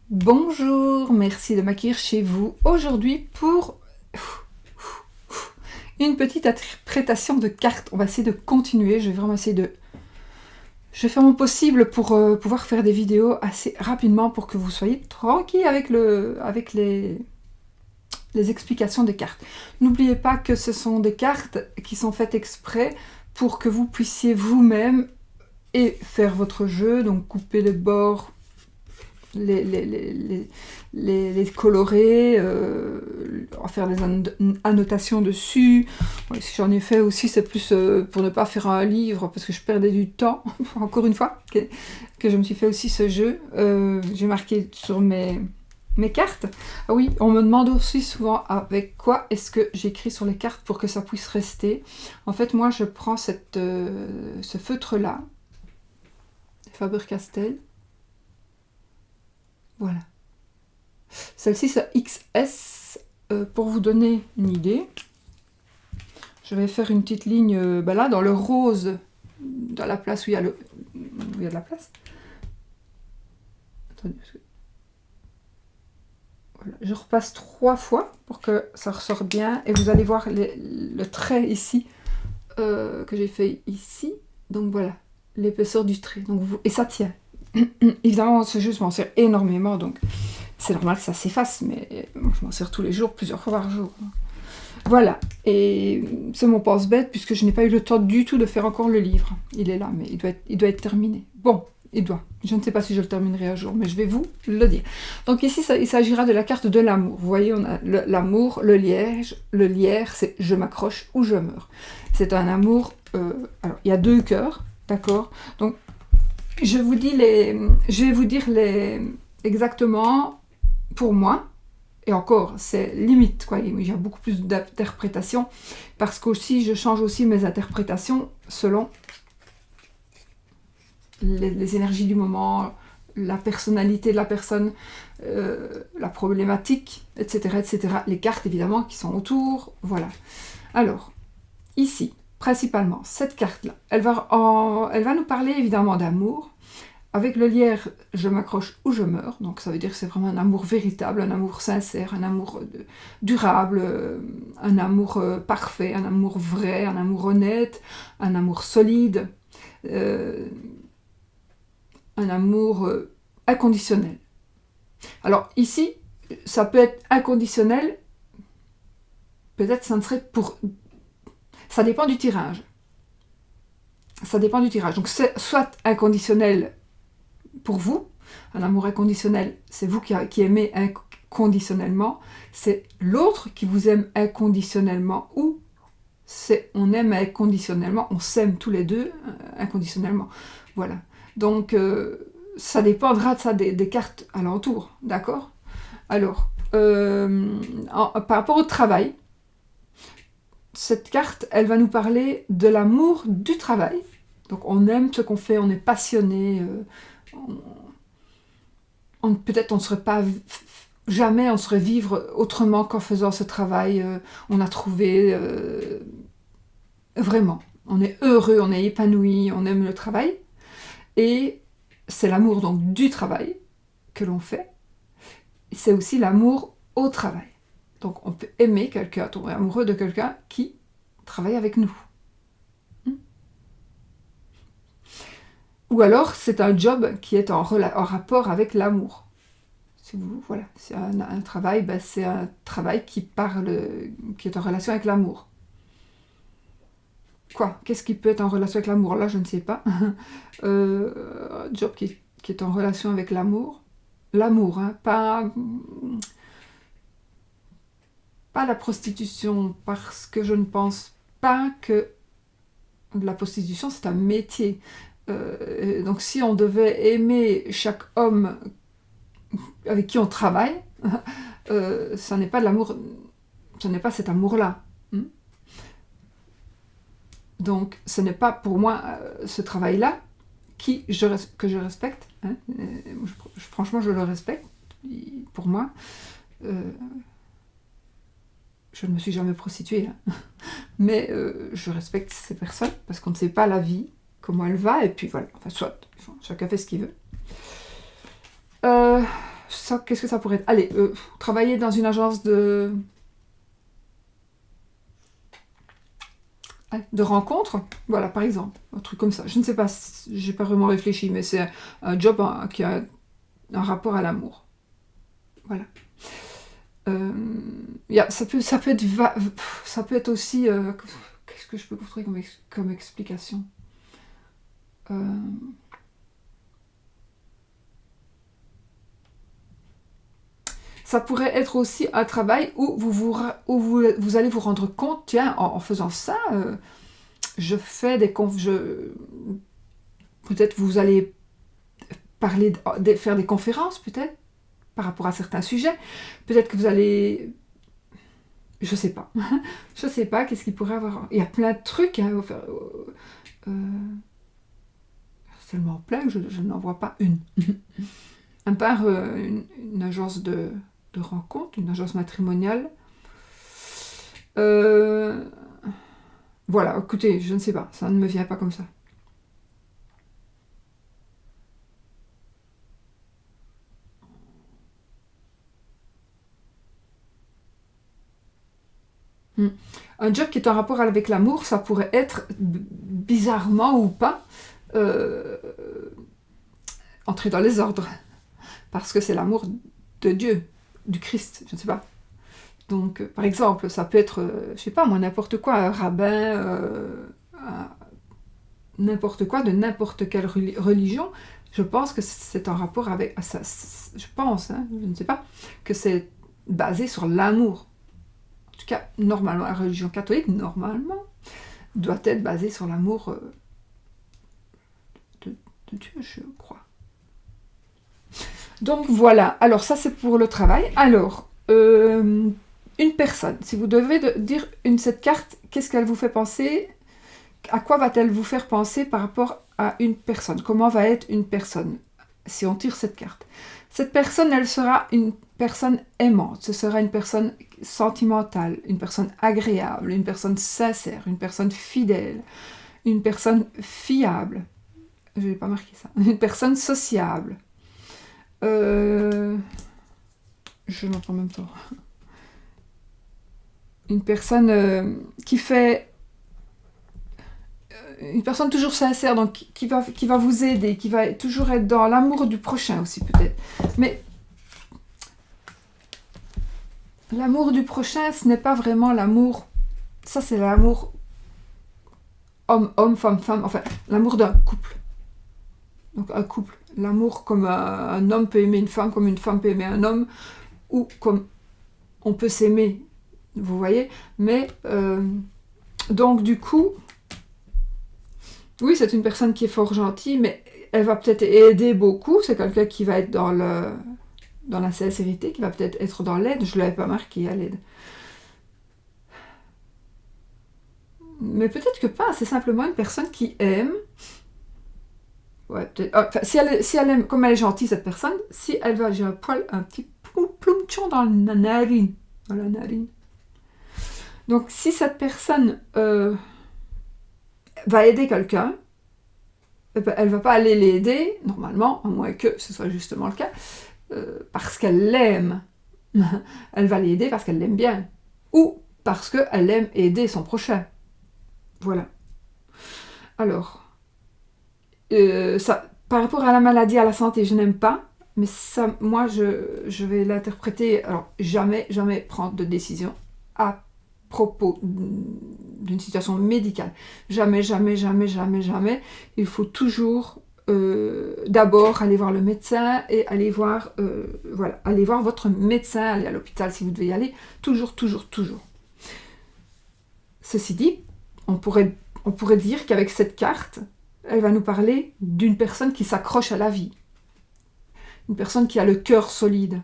Bonjour, merci de m'accueillir chez vous aujourd'hui pour une petite interprétation de cartes. On va essayer de continuer, je vais vraiment essayer de... Je vais faire mon possible pour pouvoir faire des vidéos assez rapidement pour que vous soyez tranquille avec les explications des cartes. N'oubliez pas que ce sont des cartes qui sont faites exprès pour que vous puissiez vous-même et faire votre jeu, donc couper les bords, les colorer, en faire des annotations dessus. Ouais, si j'en ai fait aussi, c'est plus pour ne pas faire un livre, parce que je perdais du temps, encore une fois, que je me suis fait aussi ce jeu. J'ai marqué sur mes cartes. Ah oui, on me demande aussi souvent avec quoi est-ce que j'écris sur les cartes pour que ça puisse rester. En fait, moi, je prends ce feutre-là, Faber-Castell. Voilà. Celle-ci, c'est XS. Pour vous donner une idée, je vais faire une petite ligne là, dans le rose, dans la place où il y a, où il y a de la place. Attendez, parce que... voilà. Je repasse 3 fois pour que ça ressorte bien. Et vous allez voir le trait ici, que j'ai fait ici. Donc voilà, l'épaisseur du trait. Donc et ça tient. Évidemment, ce jeu, je m'en sers énormément, donc c'est normal que ça s'efface, mais moi, je m'en sers tous les jours, plusieurs fois par jour. Voilà, et c'est mon pense-bête, puisque je n'ai pas eu le temps du tout de faire encore le livre. Il est là, mais il doit être terminé. Bon, il doit. Je ne sais pas si je le terminerai un jour, mais je vais vous le dire. Donc ici, il s'agira de la carte de l'amour. Vous voyez, on a l'amour, le liège. Le lierre, c'est « je m'accroche » ou « je meurs ». C'est un amour... alors, il y a 2 cœurs, d'accord? Donc, je vais vous dire exactement, pour moi, et encore, c'est limite, quoi. Il y a beaucoup plus d'interprétations, parce qu'aussi, je change aussi mes interprétations selon les énergies du moment, la personnalité de la personne, la problématique, etc., etc. Les cartes, évidemment, qui sont autour, voilà. Alors, ici, principalement, cette carte-là, elle va nous parler évidemment d'amour. Avec le lierre, je m'accroche ou je meurs. Donc ça veut dire que c'est vraiment un amour véritable, un amour sincère, un amour durable, un amour parfait, un amour vrai, un amour honnête, un amour solide, un amour inconditionnel. Alors ici, ça peut être inconditionnel, peut-être ça ne serait pour... Ça dépend du tirage. Ça dépend du tirage. Donc c'est soit inconditionnel pour vous, un amour inconditionnel, c'est vous qui aimez inconditionnellement, c'est l'autre qui vous aime inconditionnellement, ou c'est on aime inconditionnellement, on s'aime tous les deux inconditionnellement. Voilà. Donc ça dépendra de ça des cartes alentour, d'accord? Alors, par rapport au travail, cette carte, elle va nous parler de l'amour du travail. Donc on aime ce qu'on fait, on est passionné, peut-être on ne serait pas... Jamais on serait vivre autrement qu'en faisant ce travail. On a trouvé... vraiment, on est heureux, on est épanoui, on aime le travail. Et c'est l'amour donc du travail que l'on fait. C'est aussi l'amour au travail. Donc on peut aimer quelqu'un, tomber amoureux de quelqu'un qui travaille avec nous. Ou alors c'est un job qui est en rapport avec l'amour. Si vous, voilà, c'est un travail, ben c'est un travail qui est en relation avec l'amour. Quoi? Qu'est-ce qui peut être en relation avec l'amour? Là, je ne sais pas. Un job qui est en relation avec l'amour. L'amour, hein, pas la prostitution, parce que je ne pense pas que la prostitution, c'est un métier. Donc si on devait aimer chaque homme avec qui on travaille, ça n'est pas de l'amour, ce n'est pas cet amour-là. Donc ce n'est pas pour moi ce travail-là que je respecte. Hein. Franchement, je le respecte. Pour moi, je ne me suis jamais prostituée, hein. Mais je respecte ces personnes parce qu'on ne sait pas la vie, comment elle va, et puis voilà, enfin soit, chacun fait ce qu'il veut. qu'est-ce que ça pourrait être? Allez, travailler dans une agence de rencontres, voilà, par exemple, un truc comme ça. Je ne sais pas, j'ai pas vraiment réfléchi, mais c'est un job qui a un rapport à l'amour. Voilà. Ça peut être aussi... qu'est-ce que je peux vous trouver comme explication? Ça pourrait être aussi un travail où vous allez vous rendre compte, tiens, en faisant ça, je fais peut-être vous allez faire des conférences, peut-être, par rapport à certains sujets. Peut-être que vous allez... Je sais pas. Je sais pas, qu'est-ce qu'il pourrait avoir... Il y a plein de trucs, hein, tellement plein que je n'en vois pas une. À part une agence de rencontre, une agence matrimoniale. Voilà, écoutez, je ne sais pas, ça ne me vient pas comme ça. Un job qui est en rapport avec l'amour, ça pourrait être, bizarrement ou pas, entrer dans les ordres. Parce que c'est l'amour de Dieu, du Christ, je ne sais pas. Donc, par exemple, ça peut être, je sais pas moi, n'importe quoi, un rabbin, n'importe quoi, de n'importe quelle religion. Je pense que c'est en rapport avec... Ça, je pense, hein, je ne sais pas, que c'est basé sur l'amour. En tout cas, normalement, la religion catholique, normalement, doit être basée sur l'amour de Dieu, je crois. Donc voilà, alors ça c'est pour le travail. Alors, une personne, si vous devez dire cette carte, qu'est-ce qu'elle vous fait penser? À quoi va-t-elle vous faire penser par rapport à une personne? Comment va être une personne si on tire cette carte? Cette personne, elle sera une personne aimante, ce sera une personne sentimentale, une personne agréable, une personne sincère, une personne fidèle, une personne fiable. Je n'ai pas marqué ça. Une personne sociable. Je note en même temps. Une personne qui fait... Une personne toujours sincère, donc qui va vous aider, qui va toujours être dans l'amour du prochain aussi peut-être. Mais l'amour du prochain, ce n'est pas vraiment l'amour... Ça, c'est l'amour homme, femme, enfin, l'amour d'un couple. Donc un couple. L'amour comme un homme peut aimer une femme, comme une femme peut aimer un homme, ou comme on peut s'aimer, vous voyez. Mais, donc du coup... Oui, c'est une personne qui est fort gentille, mais elle va peut-être aider beaucoup. C'est quelqu'un qui va être dans la sincérité, qui va peut-être être dans l'aide. Je ne l'avais pas marqué à l'aide. Mais peut-être que pas. C'est simplement une personne qui aime. Ouais, peut-être. Enfin, si elle aime, comme elle est gentille, cette personne, si elle va, j'ai un petit ploumchon dans la narine. Dans la narine. Donc, si cette personne... va aider quelqu'un, elle va pas aller l'aider, normalement, à moins que ce soit justement le cas, parce qu'elle l'aime. Elle va l'aider parce qu'elle l'aime bien. Ou parce qu'elle aime aider son prochain. Voilà. Alors, par rapport à la maladie, à la santé, je n'aime pas, mais ça, moi, je vais l'interpréter, alors, jamais prendre de décision à propos d'une situation médicale. Jamais. Il faut toujours d'abord aller voir le médecin et aller voir votre médecin, aller à l'hôpital si vous devez y aller. Toujours. Ceci dit, on pourrait dire qu'avec cette carte, elle va nous parler d'une personne qui s'accroche à la vie. Une personne qui a le cœur solide.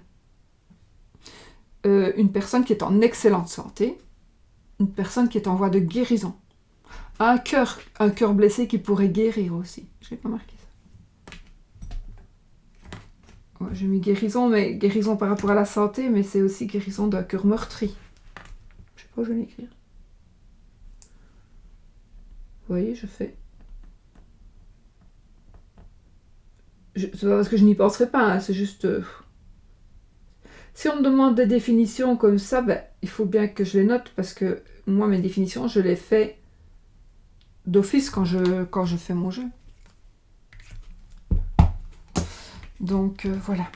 Une personne qui est en excellente santé. Une personne qui est en voie de guérison. Un cœur blessé qui pourrait guérir aussi. Je n'ai pas marqué ça. Ouais, j'ai mis guérison, mais guérison par rapport à la santé, mais c'est aussi guérison d'un cœur meurtri. Je sais pas où je vais l'écrire. Vous voyez, je fais. C'est pas parce que je n'y penserai pas, hein, c'est juste... Si on me demande des définitions comme ça, ben, il faut bien que je les note parce que moi, mes définitions, je les fais d'office quand je fais mon jeu. Donc, voilà.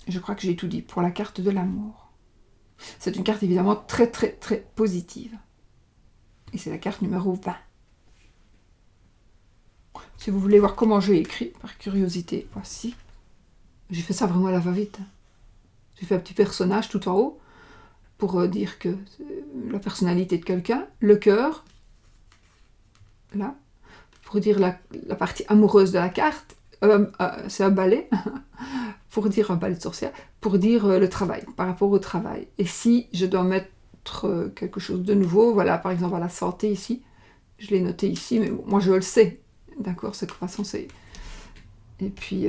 Je crois que j'ai tout dit pour la carte de l'amour. C'est une carte évidemment très, très, très positive. Et c'est la carte numéro 20. Si vous voulez voir comment j'ai écrit, par curiosité, voici. J'ai fait ça vraiment à la va-vite. J'ai fait un petit personnage tout en haut pour dire que la personnalité de quelqu'un, le cœur, là, pour dire la partie amoureuse de la carte, c'est un balai, pour dire un balai de sorcière, pour dire le travail, par rapport au travail. Et si je dois mettre quelque chose de nouveau, voilà, par exemple à la santé ici, je l'ai noté ici, mais moi je le sais, d'accord, cette croissance est... Et puis,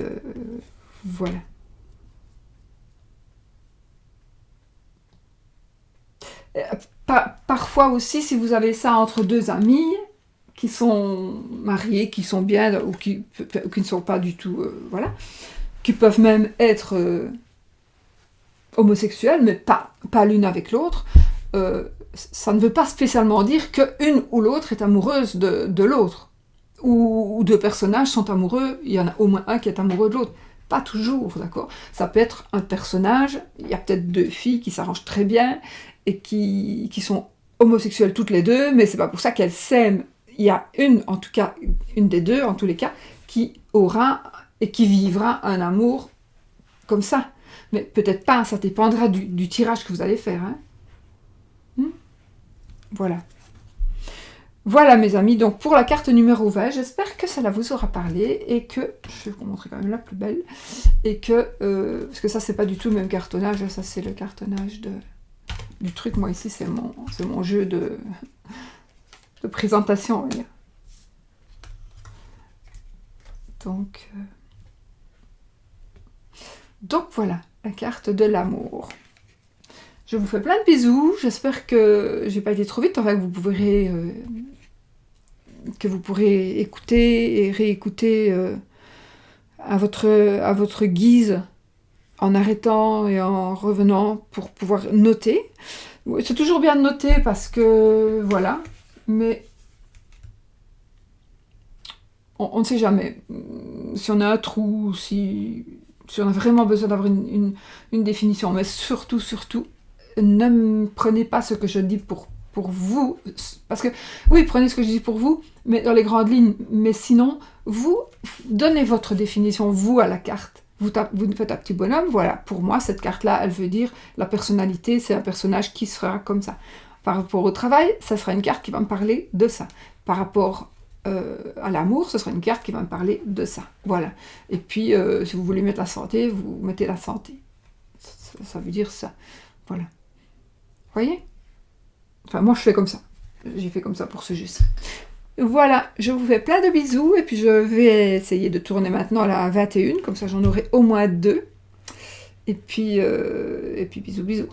voilà. Parfois aussi, si vous avez ça entre deux amis qui sont mariés, qui sont bien, ou qui ne sont pas du tout, voilà, qui peuvent même être homosexuels, mais pas l'une avec l'autre, ça ne veut pas spécialement dire qu'une ou l'autre est amoureuse de l'autre. Ou deux personnages sont amoureux, il y en a au moins un qui est amoureux de l'autre. Pas toujours, d'accord? Ça peut être un personnage, il y a peut-être deux filles qui s'arrangent très bien et qui sont homosexuelles toutes les deux, mais c'est pas pour ça qu'elles s'aiment. Il y a une, en tout cas, une des deux, en tous les cas, qui aura et qui vivra un amour comme ça. Mais peut-être pas, ça dépendra du tirage que vous allez faire. Hein. Voilà. Voilà mes amis, donc pour la carte numéro 20, j'espère que ça vous aura parlé et que, je vais vous montrer quand même la plus belle, et que, parce que ça c'est pas du tout le même cartonnage, ça c'est le cartonnage du truc, moi ici c'est mon jeu de présentation, on va dire. Donc voilà, la carte de l'amour. Je vous fais plein de bisous, j'espère que j'ai pas été trop vite, enfin que vous pourrez écouter et réécouter à votre guise, en arrêtant et en revenant pour pouvoir noter. C'est toujours bien de noter parce que, voilà, mais on ne sait jamais. Si on a un trou, si on a vraiment besoin d'avoir une définition, mais surtout, ne prenez pas ce que je dis pour vous, parce que, oui, prenez ce que je dis pour vous, mais dans les grandes lignes, mais sinon, vous donnez votre définition, vous, à la carte. Vous faites un petit bonhomme, voilà, pour moi, cette carte-là, elle veut dire, la personnalité, c'est un personnage qui sera comme ça. Par rapport au travail, ça sera une carte qui va me parler de ça. Par rapport à l'amour, ce sera une carte qui va me parler de ça. Voilà. Et puis, si vous voulez mettre la santé, vous mettez la santé. Ça veut dire ça. Voilà. Vous voyez? Enfin, moi, je fais comme ça. J'ai fait comme ça pour ce jeu-ci. Voilà, je vous fais plein de bisous, et puis je vais essayer de tourner maintenant la 21, comme ça j'en aurai au moins 2. Et puis bisous, bisous.